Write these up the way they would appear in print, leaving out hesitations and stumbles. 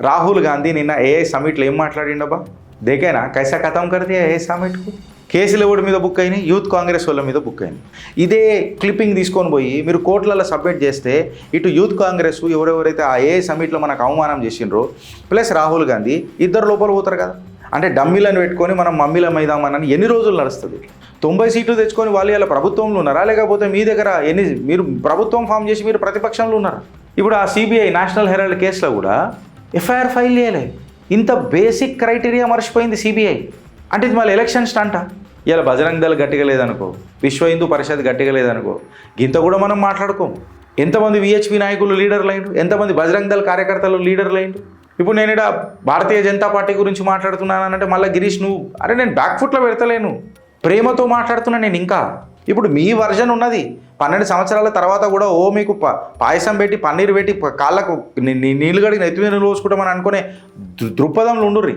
రాహుల్ గాంధీ నిన్న ఏఐ సమిట్లో ఏం మాట్లాడిండబ్బా దేకేనా కైసా ఖతం కడితే ఏఐ సమిట్కు కేసులు ఎవడి మీద బుక్ అయినాయి, యూత్ కాంగ్రెస్ వాళ్ళ మీద బుక్ అయినాయి. ఇదే క్లిప్పింగ్ తీసుకొని పోయి మీరు కోర్టులలో సబ్మిట్ చేస్తే ఇటు యూత్ కాంగ్రెస్ ఎవరెవరైతే ఆ ఏఐ సమిట్లో మనకు అవమానం చేసిండ్రో ప్లస్ రాహుల్ గాంధీ ఇద్దరు లోపల పోతారు కదా. అంటే డమ్మీలను పెట్టుకొని మనం మమ్మీలం అయిదామని ఎన్ని రోజులు నడుస్తుంది? 90 సీట్లు తెచ్చుకొని వాళ్ళు ఇలా ప్రభుత్వంలో ఉన్నారా, లేకపోతే మీ దగ్గర మీరు ప్రభుత్వం ఫామ్ చేసి మీరు ప్రతిపక్షంలో ఉన్నారా? ఇప్పుడు ఆ సిబిఐ నేషనల్ హెరాల్డ్ కేసులో కూడా ఎఫ్ఐఆర్ ఫైల్ చేయలే. ఇంత బేసిక్ క్రైటీరియా మర్చిపోయింది సిబిఐ. అంటే ఇది మళ్ళీ ఎలక్షన్ స్టంటా? ఇలా బజరంగ్ దళ్ గట్టిగా లేదనుకో, విశ్వ హిందూ పరిషత్ గట్టిగా లేదనుకో, ఇంత కూడా మనం మాట్లాడుకోము. ఎంతమంది విహెచ్పి నాయకులు లీడర్లు అయిండు, ఎంతమంది బజరంగ్ దళ్ కార్యకర్తలు లీడర్లు అయిండు. ఇప్పుడు నేను ఇక్కడ భారతీయ జనతా పార్టీ గురించి మాట్లాడుతున్నానంటే మళ్ళీ గిరీష్ నువ్వు అరే నేను బ్యాక్ ఫుట్లో పెడతలేను, ప్రేమతో మాట్లాడుతున్నా నేను. ఇంకా ఇప్పుడు మీ వర్జన్ ఉన్నది 12 సంవత్సరాల తర్వాత కూడా మీకు పాయసం పెట్టి పన్నీరు పెట్టి కాళ్ళకు నీళ్ళు గడిగిన ఎత్తి మీద లోసుకుంటామని అనుకునే దృక్పథంలో ఉండుర్రి.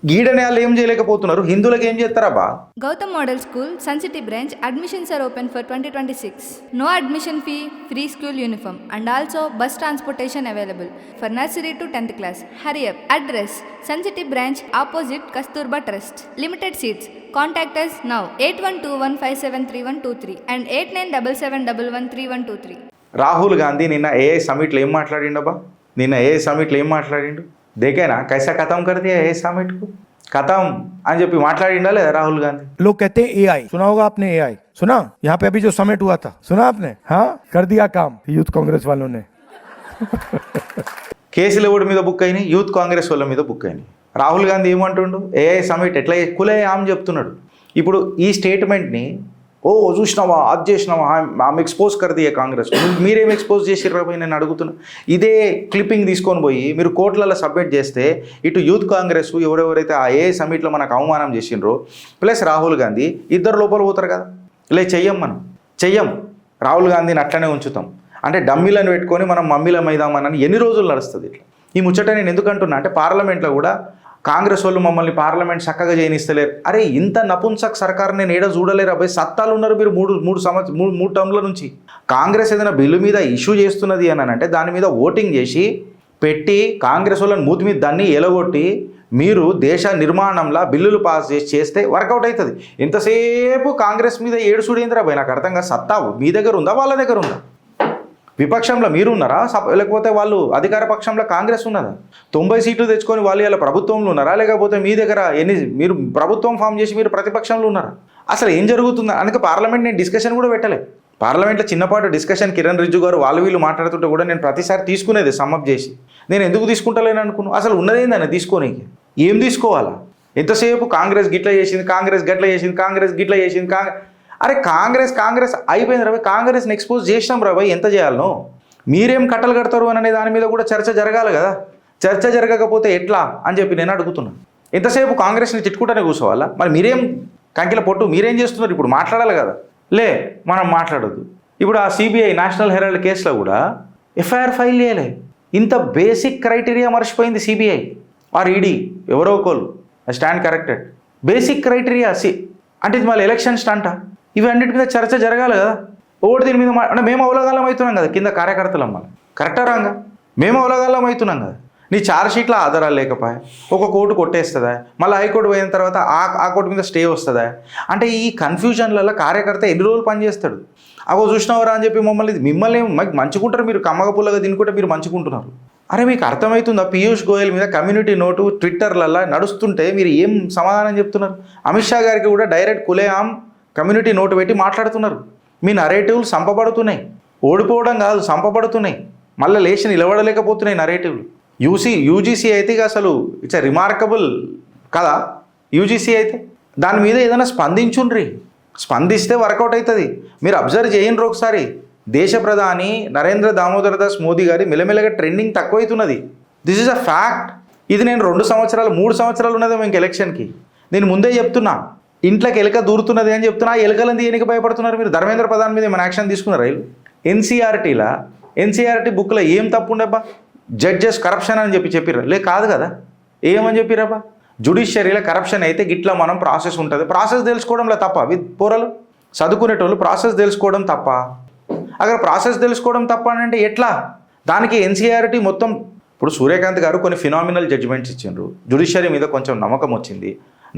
గీడనే వాళ్ళు ఏం చేయలేకపోతున్నారు, హిందువులకు ఏం చేస్తారబ్బా? Gautam Model School, Sun City branch, admissions are open for 2026. No admission fee, free school uniform and also bus transportation available for nursery to 10th class. Hurry up. Address, Sun City branch opposite Kasturba Trust. Limited seats. Contact us now 8121573123 and 8977113123. Rahul Gandhi నిన్న AI సమిట్లో ఏం మాట్లాడిండబ్బా? నిన్న AI సమిట్లో ఏం మాట్లాడిండు దేకేనా కైసా ఖతం కడితే AI సమిట్కు खत्म అని చెప్పి మాట్లాడిండా లేదా రాహుల్ గాంధీ? लोग कहते हैं एआई, सुना होगा आपने एआई? सुना? यहाँ पे अभी जो समिट हुआ था सुना आपने? हाँ, कर दिया काम यूथ कांग्रेस वालों ने. కేసులు ఎవడి మీద బుక్ అయినాయి, యూత్ కాంగ్రెస్ వాళ్ళ మీద బుక్ అయినాయి. రాహుల్ గాంధీ ఏమంటుండు, ఏఐ సమిట్ ఎట్లా కులే ఆమె చెప్తున్నాడు. ఇప్పుడు ఈ స్టేట్మెంట్ని ఓ చూసినావా, అది చేసినావా, ఆమె ఎక్స్పోజ్ కర్ది కాంగ్రెస్. మీరేం ఎక్స్పోజ్ చేసిర్రా పోయి నేను అడుగుతున్నా. ఇదే క్లిప్పింగ్ తీసుకొని పోయి మీరు కోర్టులలో సబ్మిట్ చేస్తే ఇటు యూత్ కాంగ్రెస్ ఎవరెవరైతే ఆ ఏ సమిట్లో మనకు అవమానం చేసిండ్రో ప్లస్ రాహుల్ గాంధీ ఇద్దరు లోపల పోతారు కదా. ఇలా చెయ్యం, మనం చెయ్యం. రాహుల్ గాంధీని అట్లనే ఉంచుతాం. అంటే డమ్మీలను పెట్టుకొని మనం మమ్మీలం అయిదామని ఎన్ని రోజులు నడుస్తుంది ఇట్లా. ఈ ముచ్చట నేను ఎందుకంటున్నా అంటే పార్లమెంట్లో కూడా కాంగ్రెస్ వాళ్ళు మమ్మల్ని పార్లమెంట్ చక్కగా చేయనిస్తలేరు. అరే ఇంత నపుంసక్ సర్కార్ నేను ఏడో చూడలేరు అబ్బాయి. సత్తాలు ఉన్నారు మీరు మూడు టర్మ్ల నుంచి. కాంగ్రెస్ ఏదైనా బిల్లు మీద ఇష్యూ చేస్తున్నది అని అంటే దాని మీద ఓటింగ్ చేసి పెట్టి కాంగ్రెస్ వాళ్ళని మూతి మీద దాన్ని ఎలగొట్టి మీరు దేశ నిర్మాణంలో బిల్లులు పాస్ చేస్తే వర్కౌట్ అవుతుంది. ఎంతసేపు కాంగ్రెస్ మీద ఏడుసుడేంద్రా భయ్, నాకు అర్థంగా. సత్తా మీ దగ్గర ఉందా, వాళ్ళ దగ్గర ఉందా? విపక్షంలో మీరు ఉన్నారా, లేకపోతే వాళ్ళు అధికార పక్షంలో కాంగ్రెస్ ఉన్నదా? 90 సీట్లు తెచ్చుకొని వాళ్ళు ఇలా ప్రభుత్వంలో ఉన్నారా, లేకపోతే మీ దగ్గర మీరు ప్రభుత్వం ఫామ్ చేసి మీరు ప్రతిపక్షంలో ఉన్నారా? అసలు ఏం జరుగుతుందా? అందుకే పార్లమెంట్ నేను డిస్కషన్ కూడా పెట్టలే. పార్లమెంట్లో చిన్నపాటు డిస్కషన్ కిరణ్ రిజ్జు గారు వీళ్ళు మాట్లాడుతుంటే కూడా నేను ప్రతిసారి తీసుకునేది సమ్మప్ చేసి. నేను ఎందుకు తీసుకుంటలేను అనుకున్నాను. అసలు ఉన్నదేందని తీసుకోనికి ఏం తీసుకోవాలా? ఎంతసేపు కాంగ్రెస్ గిట్లా చేసింది, కాంగ్రెస్ గట్ల చేసింది, కాంగ్రెస్ గిట్లా చేసింది. అరే కాంగ్రెస్ అయిపోయింది రాబాయ్. కాంగ్రెస్ని ఎక్స్పోజ్ చేసినాం రాబాయ్, ఎంత చేయాలనో. మీరేం కట్టలు కడతారు అనే దాని మీద కూడా చర్చ జరగాలి కదా. చర్చ జరగకపోతే ఎట్లా అని చెప్పి నేను అడుగుతున్నాను. ఎంతసేపు కాంగ్రెస్ని తిట్టుకుంటూనే కూర్చోవాలా? మరి మీరేం కంకిల పొట్టు మీరేం చేస్తున్నారు? ఇప్పుడు మాట్లాడాలి కదా. మనం మాట్లాడొద్దు. ఇప్పుడు ఆ సిబిఐ నేషనల్ హెరాల్డ్ కేసులో కూడా ఎఫ్ఐఆర్ ఫైల్ చేయలే. ఇంత బేసిక్ క్రైటీరియా మర్చిపోయింది సిబిఐ ఆర్ ఈడీ, ఎవరో ఒకరు. Stand corrected. బేసిక్ క్రైటీరియా అంటే ఇది మళ్ళీ ఎలక్షన్ స్టంటా? ఇవి అన్నిటి మీద చర్చ జరగాలి కదా. ఓటు దీని మీద అంటే మేము అవలగాలం అవుతున్నాం కదా, కింద కార్యకర్తలు అమ్మాలి. కరెక్టా రాంగా? మేము అవలగాలం అవుతున్నాం కదా. నీ చార్జ్ షీట్లో ఆధారాలు లేకపోయా ఒక కోర్టు కొట్టేస్తుందా, మళ్ళీ హైకోర్టు పోయిన తర్వాత ఆ కోర్టు మీద స్టే వస్తుందా? అంటే ఈ కన్ఫ్యూజన్లలో కార్యకర్త ఎన్ని రోజులు పనిచేస్తాడు? అగో చూసినవరా అని చెప్పి మిమ్మల్ని మంచుకుంటారు. మీరు కమ్మగ పుల్లగా తినుకుంటే మీరు మంచుకుంటున్నారు. అరే మీకు అర్థమవుతుందా? పీయూష్ గోయల్ మీద కమ్యూనిటీ నోటు ట్విట్టర్లలో నడుస్తుంటే మీరు ఏం సమాధానం చెప్తున్నారు? అమిత్ షా గారికి కూడా డైరెక్ట్ కులేఆమ్ కమ్యూనిటీ నోటు పెట్టి మాట్లాడుతున్నారు. మీ నరేటివ్లు సంపబడుతున్నాయి. ఓడిపోవడం కాదు, సంపబడుతున్నాయి. మళ్ళీ లేచి నిలబడలేకపోతున్నాయి నరేటివ్లు. యూజీసీ అయితే అసలు ఇట్స్ రిమార్కబుల్ కదా. యూజీసీ అయితే దాని మీద ఏదైనా స్పందించుండ్రి. స్పందిస్తే వర్కౌట్ అవుతుంది. మీరు అబ్జర్వ్ చేయండి ఒకసారి. దేశ ప్రధాని నరేంద్ర దామోదర్ దాస్ మోదీ గారి మెల్లమెల్లగా ట్రెండింగ్ తక్కువవుతున్నది. This is a fact. ఇది నేను 2 సంవత్సరాలు 3 సంవత్సరాలు ఉన్నదేమో ఇంక ఎలక్షన్కి. నేను ముందే చెప్తున్నా, ఇంట్లోకి ఎలుక దూరుతున్నది అని చెప్తున్నా. ఎలుకలంది దేనికి భయపడుతున్నారు మీరు? ధర్మేంద్ర ప్రధాన్ మీద ఏమైనా యాక్షన్ తీసుకున్నారా? ఎన్సీఆర్టీ బుక్లో ఏం తప్పు ఉండబ్బా? జడ్జెస్ కరప్షన్ అని చెప్పిర్రా? కాదు కదా. ఏమని చెప్పిరబ్బా? జుడిషియరీలో కరప్షన్ అయితే గిట్లా మనం ప్రాసెస్ ఉంటుంది. ప్రాసెస్ తెలుసుకోవడంలో తప్ప పోరలు చదువుకునేటోళ్ళు ప్రాసెస్ తెలుసుకోవడం తప్ప? అక్కడ ప్రాసెస్ తెలుసుకోవడం తప్ప అంటే ఎట్లా? దానికి ఎన్సీఆర్టీ మొత్తం ఇప్పుడు సూర్యకాంత్ గారు కొన్ని ఫినామినల్ జడ్జిమెంట్స్ ఇచ్చిండ్రు, జ్యుడిషియరీ మీద కొంచెం నమ్మకం వచ్చింది.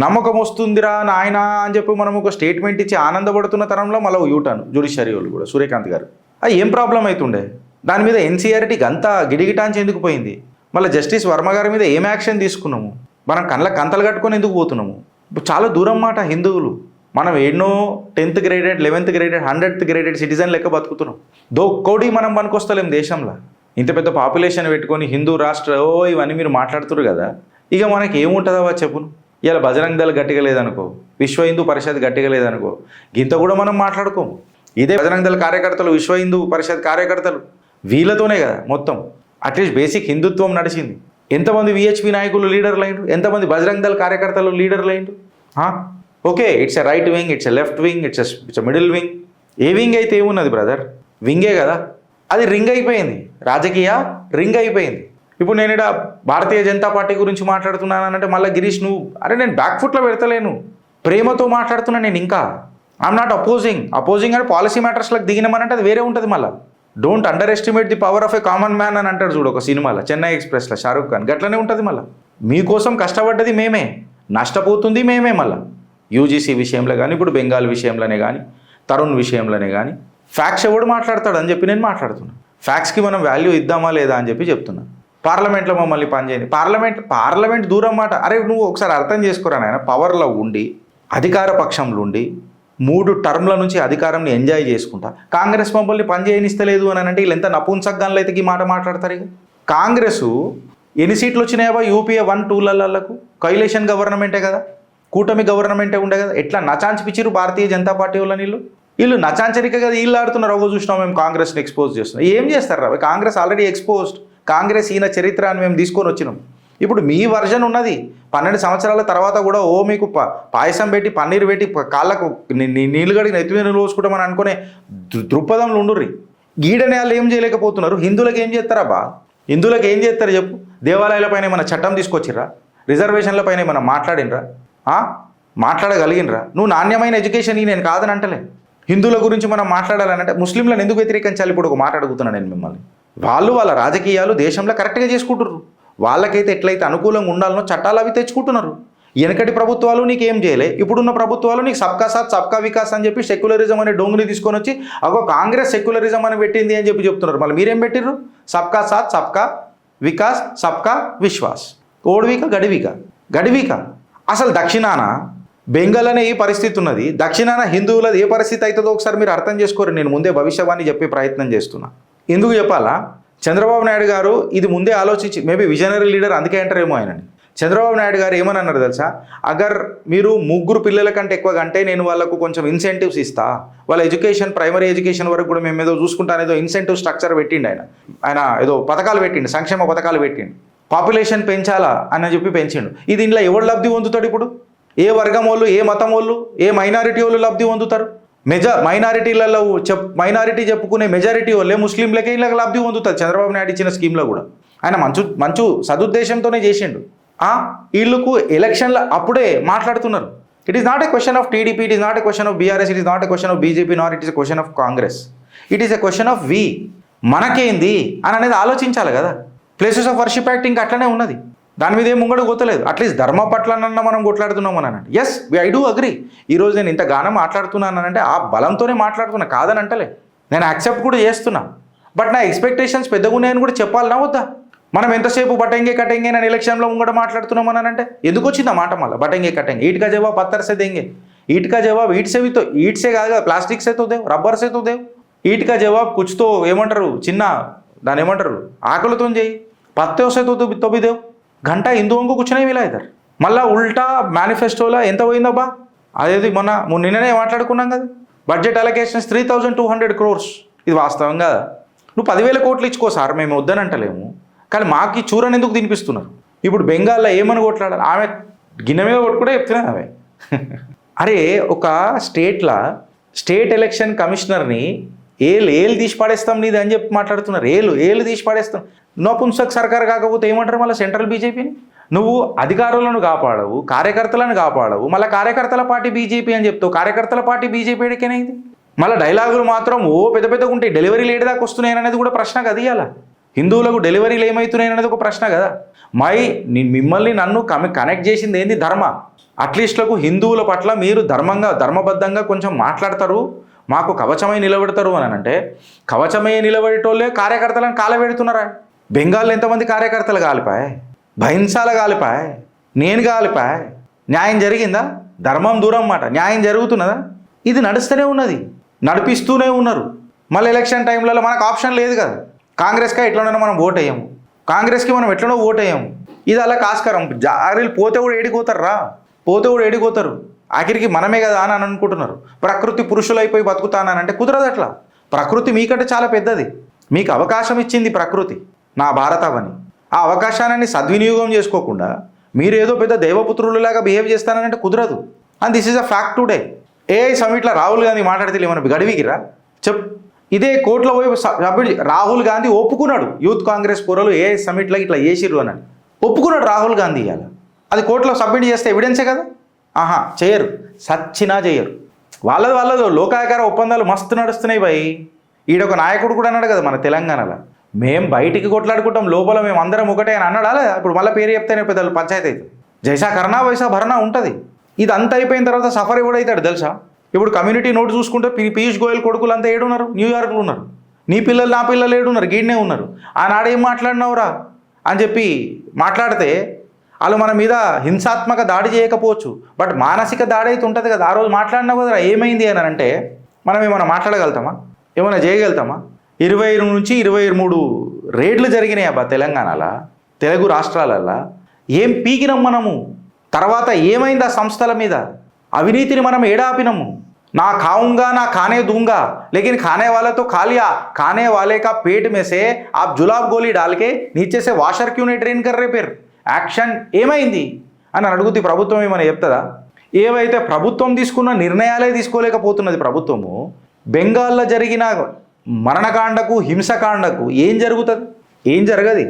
నమ్మకం వస్తుందిరా నాయన అని చెప్పి మనం ఒక స్టేట్మెంట్ ఇచ్చి ఆనందపడుతున్న తరంలో మళ్ళీ యూటాను జ్యుడిషియరీ వాళ్ళు కూడా సూర్యకాంత్ గారు. అది ఏం ప్రాబ్లం అవుతుండే? దాని మీద ఎన్సీఆర్టీకి అంతా గిడిగిటాంచి ఎందుకు పోయింది? మళ్ళీ జస్టిస్ వర్మ గారి మీద ఏం యాక్షన్ తీసుకున్నాము? మనం కంతలు కట్టుకొని ఎందుకు పోతున్నాము? ఇప్పుడు చాలా దూరం మాట హిందువులు. మనం ఎన్నో 10th graded 11th graded 100th graded citizen లెక్క బతుకుతున్నాం. కోడి మనం పనికొస్తలేం దేశంలో. ఇంత పెద్ద పాపులేషన్ పెట్టుకొని హిందూ రాష్ట్ర ఇవన్నీ మీరు మాట్లాడుతున్నారు కదా, ఇక మనకి ఏముంటుందా చెప్పును? ఇలా బజరంగ్ దళ్ గట్టిగా లేదనుకో, విశ్వ హిందూ పరిషత్ గట్టిగా లేదనుకో, ఇంత కూడా మనం మాట్లాడుకోము. ఇదే బజరంగ్ దళ్ కార్యకర్తలు, విశ్వ హిందూ పరిషత్ కార్యకర్తలు, వీళ్ళతోనే కదా మొత్తం అట్లీస్ట్ బేసిక్ హిందుత్వం నడిచింది. ఎంతమంది విహెచ్పి నాయకులు లీడర్లు అయిండు, ఎంతమంది బజరంగ్ దళ్ కార్యకర్తలు లీడర్లు అయిండు. Okay, it's a right wing, it's a left wing, it's a middle wing. A wing అయితే ఏమున్నది బ్రదర్, వింగే కదా. అది రింగ్ అయిపోయింది, రాజకీయ రింగ్ అయిపోయింది. ఇప్పుడు నేను ఇక్కడ భారతీయ జనతా పార్టీ గురించి మాట్లాడుతున్నానంటే మళ్ళీ గిరీష్ నువ్వు అరే నేను బ్యాక్ ఫుట్లో పెడతలేను, ప్రేమతో మాట్లాడుతున్నా నేను. ఇంకా ఐఎమ్ నాట్ అపోజింగ్ అంటే పాలసీ మ్యాటర్స్లకు దిగినామనంటే అది వేరే ఉంటుంది. మళ్ళీ don't under estimate the power of a common man అని అంటాడు చూడు ఒక సినిమాలో, చెన్నై ఎక్స్ప్రెస్లో షారూక్ ఖాన్. గట్లనే ఉంటుంది. మళ్ళీ మీకోసం కష్టపడ్డది మేమే, నష్టపోతుంది మేమే. మళ్ళీ యూజీసీ విషయంలో కానీ, ఇప్పుడు బెంగాల్ విషయంలోనే కానీ, తరుణ్ విషయంలోనే కానీ ఫ్యాక్ట్స్ ఎవడు మాట్లాడతాడు అని చెప్పి నేను మాట్లాడుతున్నాను. ఫ్యాక్ట్స్కి మనం వాల్యూ ఇద్దామా లేదా అని చెప్పి చెప్తున్నా. పార్లమెంట్లో మమ్మల్ని పనిచేయండి, పార్లమెంట్ దూరం మాట. అరే నువ్వు ఒకసారి అర్థం చేసుకోరా నాయన, పవర్లో ఉండి అధికార పక్షంలో ఉండి 3 టర్మ్ల నుంచి అధికారాన్ని ఎంజాయ్ చేసుకుంటా కాంగ్రెస్ మమ్మల్ని పనిచేయనిస్తలేదు అని అంటే వీళ్ళు ఎంత నపుంసగ్గాన్లు అయితే ఈ మాట మాట్లాడతారు. ఇక కాంగ్రెస్ ఎన్ని సీట్లు వచ్చినాయా యూపీఏ 1-2లకు? కైలేషన్ గవర్నమెంటే కదా, కూటమి గవర్నమెంటే ఉండే కదా. ఎట్లా నచాంచి పిచ్చిరు భారతీయ జనతా పార్టీ వాళ్ళని. వీళ్ళు నచాంచరిక కదా వీళ్ళు ఆడుతున్నారు. రోజు చూసినాం మేము కాంగ్రెస్ని ఎక్స్పోజ్ చేస్తున్నాం. ఏం చేస్తారు రా, కాంగ్రెస్ ఆల్రెడీ ఎక్స్పోజ్డ్. కాంగ్రెస్ ఈయన చరిత్ర అని మేము తీసుకొని వచ్చినాం. ఇప్పుడు మీ వర్జన్ ఉన్నది 12 సంవత్సరాల తర్వాత కూడా మీకు పాయసం పెట్టి పన్నీరు పెట్టి కాళ్ళకు నీళ్ళు గడికి నెత్తి మీద లోసుకుంటామని అనుకునే దృక్పథంలో ఉండుర్రి. గీడనే వాళ్ళు ఏం చేయలేకపోతున్నారు. హిందువులకు ఏం చేస్తారా హిందువులకు ఏం చేస్తారు చెప్పు? దేవాలయాల పైన ఏమైనా చట్టం తీసుకొచ్చిర్రా? రిజర్వేషన్ల పైన ఏమైనా మాట్లాడినరా? మాట్లాడగలిగినరా? నువ్వు నాణ్యమైన ఎడ్యుకేషన్ నేను కాదని అంటలే. హిందువుల గురించి మనం మాట్లాడాలంటే ముస్లింలను ఎందుకు వ్యతిరేకించాలి? ఇప్పుడు ఒక మాట అడుగుతున్నాను నేను మిమ్మల్ని. వాళ్ళ రాజకీయాలు దేశంలో కరెక్ట్గా చేసుకుంటున్నారు. వాళ్ళకైతే ఎట్లయితే అనుకూలంగా ఉండాలనో చట్టాలు అవి తెచ్చుకుంటున్నారు. వెనకటి ప్రభుత్వాలు నీకేం చేయలే, ఇప్పుడున్న ప్రభుత్వాలు నీకు సబ్కా సాత్ సబ్కా వికాస్ అని చెప్పి సెక్యులరిజం అనే డొంగుని తీసుకొని వచ్చి కాంగ్రెస్ సెక్యులరిజం అని పెట్టింది అని చెప్పి చెప్తున్నారు. మళ్ళీ మీరేం పెట్టిర్రు? సబ్కా సాత్ సబ్కా వికాస్ సబ్కా విశ్వాస్. ఓడివిక గడివిక. అసలు దక్షిణాన బెంగాల్ అనే ఈ పరిస్థితి ఉన్నది. దక్షిణాన హిందువులది ఏ పరిస్థితి అవుతుందో ఒకసారి మీరు అర్థం చేసుకోరు. నేను ముందే భవిష్యవాణి చెప్పే ప్రయత్నం చేస్తున్నా. ఎందుకు చెప్పాలా? చంద్రబాబు నాయుడు గారు ఇది ముందే ఆలోచించి, మేబీ విజనరీ లీడర్ అందుకే అంటారేమో ఆయనని. చంద్రబాబు నాయుడు గారు ఏమని అన్నారు తెలుసా? అగర్ మీరు 3 పిల్లల కంటే ఎక్కువ కంటే నేను వాళ్ళకు కొంచెం ఇన్సెంటివ్స్ ఇస్తా, వాళ్ళ ఎడ్యుకేషన్ ప్రైమరీ ఎడ్యుకేషన్ వరకు కూడా మేము ఏదో చూసుకుంటాను, ఏదో ఇన్సెంటివ్ స్ట్రక్చర్ పెట్టిండు ఆయన ఏదో పథకాలు పెట్టిండు, సంక్షేమ పథకాలు పెట్టిండు. పాపులేషన్ పెంచాలా అని చెప్పి పెంచిండు. ఇది ఇంట్లో ఎవరు లబ్ధి పొందుతాడు? ఇప్పుడు ఏ వర్గం వాళ్ళు, ఏ మతం వాళ్ళు, ఏ మైనారిటీ వాళ్ళు లబ్ధి పొందుతారు? మైనారిటీలలో మైనారిటీ చెప్పుకునే మెజారిటీ వాళ్ళే ముస్లింలకే ఇలా లబ్ధి పొందుతుంది. చంద్రబాబు నాయుడు ఇచ్చిన స్కీమ్లో కూడా ఆయన మంచు సదుద్దేశంతోనే చేసిండు. వీళ్ళకు ఎలక్షన్ల అప్పుడే మాట్లాడుతున్నారు. It is not a question of TDP, it is not a question of BRS, it is not a question of BJP, not it is a question of Congress. It is a question of మనకేంది అని అనేది ఆలోచించాలి కదా. Places of worship act ఇంకా అట్లనే ఉన్నది, దాని మీద ఏం ముంగడు గొత్తలేదు. అట్లీస్ట్ ధర్మ పట్లనన్నా మనం కొట్లాడుతున్నాం అని అంటే ఎస్ ఐ డూ అగ్రీ. ఈరోజు నేను ఇంత గానం మాట్లాడుతున్నానంటే ఆ బలంతోనే మాట్లాడుతున్నా, కాదని అంటలే. నేను యాక్సెప్ట్ కూడా చేస్తున్నా. బట్ నా ఎక్స్పెక్టేషన్స్ పెద్దగా ఉన్నాయని కూడా చెప్పాలనా వద్దా? మనం ఎంతసేపు బటంగే కటంగే నేను ఎలక్షన్లో ముంగడ మాట్లాడుతున్నాం అని అంటే ఎందుకు వచ్చింది ఆ మాట? మళ్ళీ బటంగే కటంగే, ఈట్కా జవాబ్ పత్తర్సే దేంగే, ఈట్కా జవాబ్ ఈట్సే కాదు కదా, ప్లాస్టిక్ సేతో దేవు, రబ్బర్ సేతో దేవు. ఈట్కా జవాబ్ కుచ్తో ఏమంటారు, చిన్న దాని ఏమంటారు ఆకులతో చేయి, పత్తేసేతో తొబ్బిదేవు. గంట హిందువుకు కూర్చునే వీలా అవుతారు. మళ్ళీ ఉల్టా మేనిఫెస్టోలో ఎంత పోయిందబ్బా? అదేది నిన్ననే మాట్లాడుకున్నాం కదా, బడ్జెట్ అలొకేషన్స్ 3,200 crores. ఇది వాస్తవం కదా? నువ్వు 10,000 కోట్లు ఇచ్చుకో సార్, మేము వద్దని అంటలేము, కానీ మాకు ఈ చూరని ఎందుకు తినిపిస్తున్నారు? ఇప్పుడు బెంగాల్లో ఏమని కొట్లాడాలి? ఆమె గిన్నె మీద కొట్టుకుంటే చెప్తున్నాను ఆమె. అరే ఒక స్టేట్ ఎలక్షన్ కమిషనర్ని ఏళ్ళు తీసి పాడేస్తాం నీది అని చెప్పి మాట్లాడుతున్నారు. ఏళ్ళు తీసి పాడేస్తాం. నపుంసక్ సర్కార్ కాకపోతే ఏమంటారు మళ్ళీ సెంట్రల్ బీజేపీని? నువ్వు అధికారులను కాపాడవు, కార్యకర్తలను కాపాడవు, మళ్ళీ కార్యకర్తల పార్టీ బీజేపీ అని చెప్తావు. కార్యకర్తల పార్టీ బీజేపీ ఎడికేనైంది. మళ్ళీ డైలాగులు మాత్రం పెద్ద పెద్దగా ఉంటాయి. డెలివరీ లేట్ దాకా వస్తున్నాయి అనేది కూడా ప్రశ్న కదియాల. హిందువులకు డెలివరీలు ఏమవుతున్నాయి అనేది ఒక ప్రశ్న కదా. మిమ్మల్ని నన్ను కనెక్ట్ చేసింది ఏంది? ధర్మ. అట్లీస్ట్లకు హిందువుల పట్ల మీరు ధర్మబద్ధంగా కొంచెం మాట్లాడతారు, మాకు కవచమై నిలబెడతారు అని అంటే, కవచమై నిలబెట్టేటోళ్ళే కార్యకర్తలను కాలబెడుతున్నారా? బెంగాల్లో ఎంతమంది కార్యకర్తలు కాలిపాయి, భైన్సాల కాలిపాయి, నేను కాలిపాయి. న్యాయం జరిగిందా? ధర్మం దూరం మాట. న్యాయం జరుగుతున్నదా? ఇది నడుస్తూనే ఉన్నది, నడిపిస్తూనే ఉన్నారు. మళ్ళీ ఎలక్షన్ టైంలలో మనకు ఆప్షన్ లేదు కదా. కాంగ్రెస్కి ఎట్లనో మనం ఓట్ అయ్యాము, కాంగ్రెస్కి మనం ఎట్లనో ఓట్ అయ్యాము. ఇది అలా కాస్కరం. జాగ్రత్తలు పోతే కూడా ఏడిపోతారు పోతే కూడా ఏడిపోతారు. ఆఖరికి మనమే కదా అని అనుకుంటున్నారు. ప్రకృతి పురుషులైపోయి బతుకుతానంటే కుదరదు అట్లా. ప్రకృతి మీకంటే చాలా పెద్దది. మీకు అవకాశం ఇచ్చింది ప్రకృతి, నా భారతవని. ఆ అవకాశాన్ని సద్వినియోగం చేసుకోకుండా మీరు ఏదో పెద్ద దైవపుత్రులలాగా బిహేవ్ చేస్తానంటే కుదరదు. And this is a fact today. AI సమిట్లో రాహుల్ గాంధీ మాట్లాడితే ఏమైనా గడివికిరా ఇదే కోర్టులో పోయి రాహుల్ గాంధీ ఒప్పుకున్నాడు. యూత్ కాంగ్రెస్ కూరలు ఏఐ సమిట్లో ఇట్లా చేసిర్రు అని ఒప్పుకున్నాడు రాహుల్ గాంధీ. ఇవాళ అది కోర్టులో సబ్మిట్ చేస్తే ఎవిడెన్సే కదా. చేయరు, సచ్చినా చేయరు. వాళ్ళది లోకాయకార ఒప్పందాలు మస్తు నడుస్తున్నాయి భయ్. ఈడొక నాయకుడు కూడా అన్నాడు కదా మన తెలంగాణలో, మేము బయటికి కొట్లాడుకుంటాం, లోపల మేము అందరం ఒకటే అని అన్నాడా లేదా? ఇప్పుడు మళ్ళీ పేరు చెప్తేనే పెద్దలు పంచాయతీ అవుతుంది. జైసా కర్ణా వైసా భరణా ఉంటుంది. ఇది అంతా అయిపోయిన తర్వాత సఫర్ ఎవడవుతాడు తెలుసా? ఇప్పుడు కమ్యూనిటీ నోటు చూసుకుంటే పీయూష్ గోయల్ కొడుకులు అంతా ఏడున్నారు, న్యూయార్క్లో ఉన్నారు. నీ పిల్లలు నా పిల్లలు ఏడున్నారు, గీడనే ఉన్నారు. ఆనాడేం మాట్లాడినవురా అని చెప్పి మాట్లాడితే వాళ్ళు మన మీద హింసాత్మక దాడి చేయకపోవచ్చు, బట్ మానసిక దాడి అయితే ఉంటుంది కదా. ఆ రోజు మాట్లాడినావు కదరా, ఏమైంది అని అంటే మనం ఏమైనా మాట్లాడగలుగుతామా? ఏమైనా చేయగలుగుతామా? 20 నుంచి 23 రేడ్లు జరిగినాయి అబ్బా తెలంగాణలో, తెలుగు రాష్ట్రాలల్లో. ఏం పీకినాం మనము? తర్వాత ఏమైంది ఆ సంస్థల మీద? అవినీతిని మనం ఏడాపినాము. నా खाऊंगा ना खाने दूंगा लेकिन खाने वाला तो खा लिया, खाने वाले का पेट में से आप जुलाब गोली डाल के नीचे से वाशर क्यों नहीं ड्रेन कर रहे? फिर యాక్షన్ ఏమైంది అని అడుగుతుంది ప్రభుత్వం. ఏమైనా చెప్తుందా? ఏవైతే ప్రభుత్వం తీసుకున్న నిర్ణయాలే తీసుకోలేకపోతున్నది ప్రభుత్వము. బెంగాల్లో జరిగిన మరణకాండకు హింసకాండకు ఏం జరుగుతుంది? ఏం జరగదు.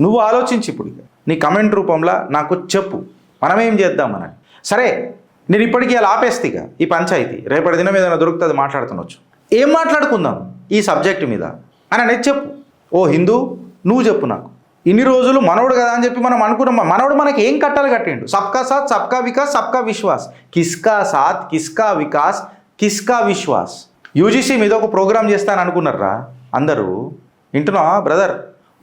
నువ్వు ఆలోచించి ఇప్పుడు నీ కమెంట్ రూపంలో నాకు చెప్పు, మనమేం చేద్దామని. సరే, నేను ఇప్పటికీ అలా ఆపేస్తిగా ఈ పంచాయతీ. రేపటి దినం ఏదైనా దొరుకుతుంది మాట్లాడుతుండొచ్చు. ఏం మాట్లాడుకుందాం ఈ సబ్జెక్ట్ మీద అని అనేది చెప్పు. ఓ హిందూ, నువ్వు చెప్పు నాకు. ఇన్ని రోజులు మనోడు కదా అని చెప్పి మనం అనుకున్నాం. మనోడు మనకి ఏం కట్టాలి కట్టిండు? సబ్కా సాత్ సబ్కా వికాస్ సబ్కా విశ్వాస్. కిస్కా సాత్ కిస్కా వికాస్ కిస్కా విశ్వాస్. యూజీసీ మీద ఒక ప్రోగ్రామ్ చేస్తాను అనుకున్నారా అందరూ? వింటున్నావా బ్రదర్?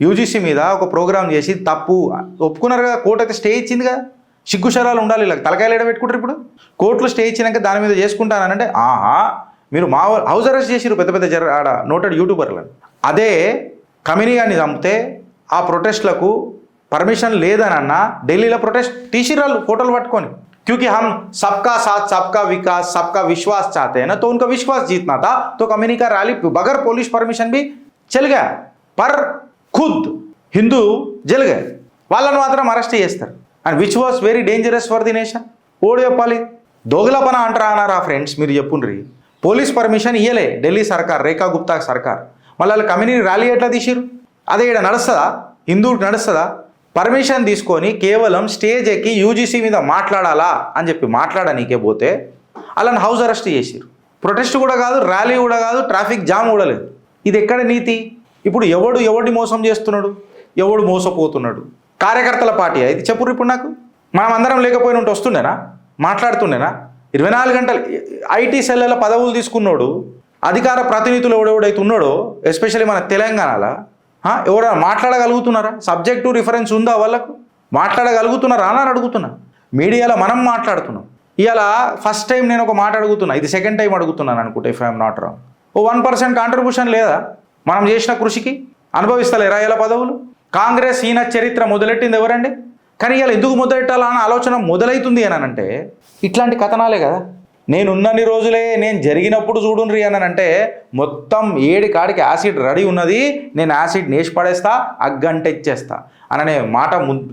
యూజీసీ మీద ఒక ప్రోగ్రామ్ చేసి తప్పు ఒప్పుకున్నారు కదా. కోర్టు అయితే స్టే ఇచ్చింది కదా. సిగ్గుశరాలు ఉండాలి. ఇలా తలకాయలు ఎడబెట్టుకుంటారు. ఇప్పుడు కోర్టులో స్టే ఇచ్చినాక దాని మీద చేసుకుంటానంటే మీరు మా హౌస్ అరెస్ట్ చేసిరు పెద్ద పెద్ద ఆడ నోటెడ్ యూట్యూబర్లను. అదే కమినీ గారిని చంపితే ఆ ప్రొటెస్ట్లకు పర్మిషన్ లేదనన్నా ఢిల్లీలో ప్రొటెస్ట్ తీసిరాళ్ళు ఫోటోలు పట్టుకొని. क्योंकि हम सबका साथ सबका विकास सबका विश्वास चाहते हैं ना, तो उनका विश्वास जीतना था, तो कम्युनिटी का रैली बगैर पुलिस परमिशन भी चल गया, पर खुद हिंदू जल गए. వాళ్ళను మాత్రం అరెస్ట్ చేస్తారు. And which was very dangerous for the nation. ఓడి చెప్పాలి, దోగలపన అంటారా అన్నారా ఫ్రెండ్స్? మీరు చెప్పుండ్రి. పోలీస్ పర్మిషన్ ఇయ్యలే ఢిల్లీ సర్కార్, రేఖా గుప్తా సర్కార్. మళ్ళీ వాళ్ళు కమ్యూనిటీ ర్యాలీ ఎట్లా తీసిరు? అదే ఇక్కడ నడుస్తుందా? హిందూకి నడుస్తుందా? పర్మిషన్ తీసుకొని కేవలం స్టేజ్ ఎక్కి యూజీసీ మీద మాట్లాడాలా అని చెప్పి మాట్లాడనీకే పోతే అలాని హౌస్ అరెస్ట్ చేసిరు. ప్రొటెస్ట్ కూడా కాదు, ర్యాలీ కూడా కాదు, ట్రాఫిక్ జామ్ కూడా లేదు. ఇది ఎక్కడ నీతి? ఇప్పుడు ఎవడిని మోసం చేస్తున్నాడు, ఎవడు మోసపోతున్నాడు? కార్యకర్తల పార్టీ ఇది చెప్పురు. ఇప్పుడు నాకు మనం అందరం లేకపోయినా ఉంటే వస్తుండేనా? మాట్లాడుతుండేనా? 24 గంటలు ఐటీ సెల్లలో పదవులు తీసుకున్నాడు అధికార ప్రతినిధులు ఎవడెవడైతే ఉన్నాడో, ఎస్పెషల్లీ మన తెలంగాణలో ఎవరైనా మాట్లాడగలుగుతున్నారా? సబ్జెక్టు రిఫరెన్స్ ఉందా వాళ్ళకు? మాట్లాడగలుగుతున్నారా అని అడుగుతున్నా. మీడియాలో మనం మాట్లాడుతున్నాం. ఇలా ఫస్ట్ టైం నేను ఒక మాట అడుగుతున్నా, ఇది సెకండ్ టైం అడుగుతున్నాను అనుకుంటా, ఇఫ్ ఐఎమ్ నాట్ రాంగ్. ఓ 1% కాంట్రిబ్యూషన్ లేదా మనం చేసిన కృషికి? అనుభవిస్తలేరా ఇలా పదవులు? కాంగ్రెస్ ఈయన చరిత్ర మొదలెట్టింది ఎవరండి? కానీ ఇలా ఎందుకు మొదలెట్టాలా అన్న ఆలోచన మొదలవుతుంది అని అంటే ఇట్లాంటి కథనాలే కదా. నేనున్నన్ని రోజులే నేను జరిగినప్పుడు చూడుండ్రి అని అంటే మొత్తం 7 కాడికి యాసిడ్ రెడీ ఉన్నది, నేను యాసిడ్ నేసి పడేస్తా, అగ్గంట ఇచ్చేస్తా అననే మాట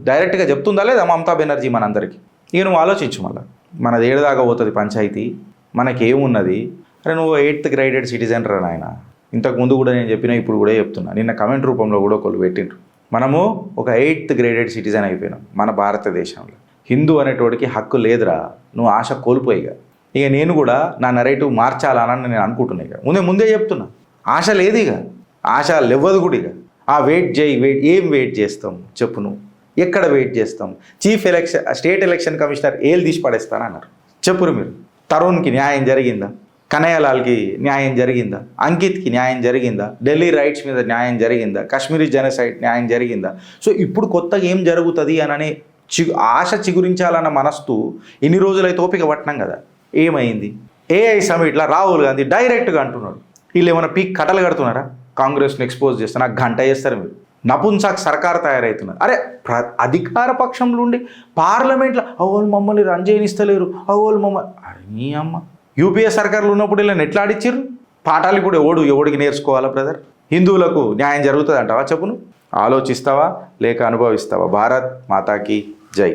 డైరెక్ట్గా చెప్తుందా లేదా మమతా బెనర్జీ మనందరికీ? ఇక నువ్వు ఆలోచించు. మళ్ళీ మనది 7 దాకా పోతుంది పంచాయతీ, మనకేమున్నది? అరే నువ్వు 8th గ్రేడెడ్ సిటిజన్ రా నాయన. ఇంతకుముందు కూడా నేను చెప్పినా, ఇప్పుడు కూడా చెప్తున్నా. నిన్న కమెంట్ రూపంలో కూడా ఒకళ్ళు పెట్టిండ్రు, మనము ఒక 8th గ్రేడెడ్ సిటిజన్ అయిపోయినాం మన భారతదేశంలో. హిందూ అనేటోడికి హక్కు లేదురా, నువ్వు ఆశ కోల్పోయిగా. ఇక నేను కూడా నా నరేటివ్ మార్చాలని నేను అనుకుంటున్నా. ఇక ముందే చెప్తున్నా, ఆశ లేదు, ఇక ఆశ లేవదు కూడా. ఇక వెయిట్ చేయి వెయిట్ చేస్తాం చెప్పు నువ్వు, ఎక్కడ వెయిట్ చేస్తాం? స్టేట్ ఎలక్షన్ కమిషనర్ ఏళ్ళు తీసి పడేస్తానన్నారు. చెప్పురు మీరు. తరుణ్కి న్యాయం జరిగిందా? కనయ్యలాల్కి న్యాయం జరిగిందా? అంకిత్కి న్యాయం జరిగిందా? ఢిల్లీ రైట్స్ మీద న్యాయం జరిగిందా? కాశ్మీరీ జెనోసైడ్ న్యాయం జరిగిందా? సో ఇప్పుడు కొత్తగా ఏం జరుగుతుంది అనని ఆశ చిగురించాలన్న మనస్తు ఇన్ని రోజులైతే ఓపిక పట్టినాం కదా. ఏమైంది? ఏఐ సమిట్లో రాహుల్ గాంధీ డైరెక్ట్గా అంటున్నాడు, వీళ్ళు ఏమైనా పీక్ కట్టలు కడుతున్నారా? కాంగ్రెస్ని ఎక్స్పోజ్ చేస్తే నాకు గంట చేస్తారు మీరు. నపుంసక్ సర్కార్ తయారవుతున్నారు. అరే అధికార పక్షంలో ఉండి పార్లమెంట్లో అవోళ్ళు మమ్మల్ని రన్ చేయనిస్తలేరు, అవోళ్ళు మమ్మల్ని నీ అమ్మ. యూపీఏ సర్కార్లు ఉన్నప్పుడు ఇలా ఎట్లా ఆడిచ్చారు పాఠాలు? ఇప్పుడు ఎవడికి నేర్చుకోవాలా బ్రదర్? హిందువులకు న్యాయం జరుగుతుంది అంటావా? చెప్పును. ఆలోచిస్తావా లేక అనుభవిస్తావా? భారత్ మాతాకి జై.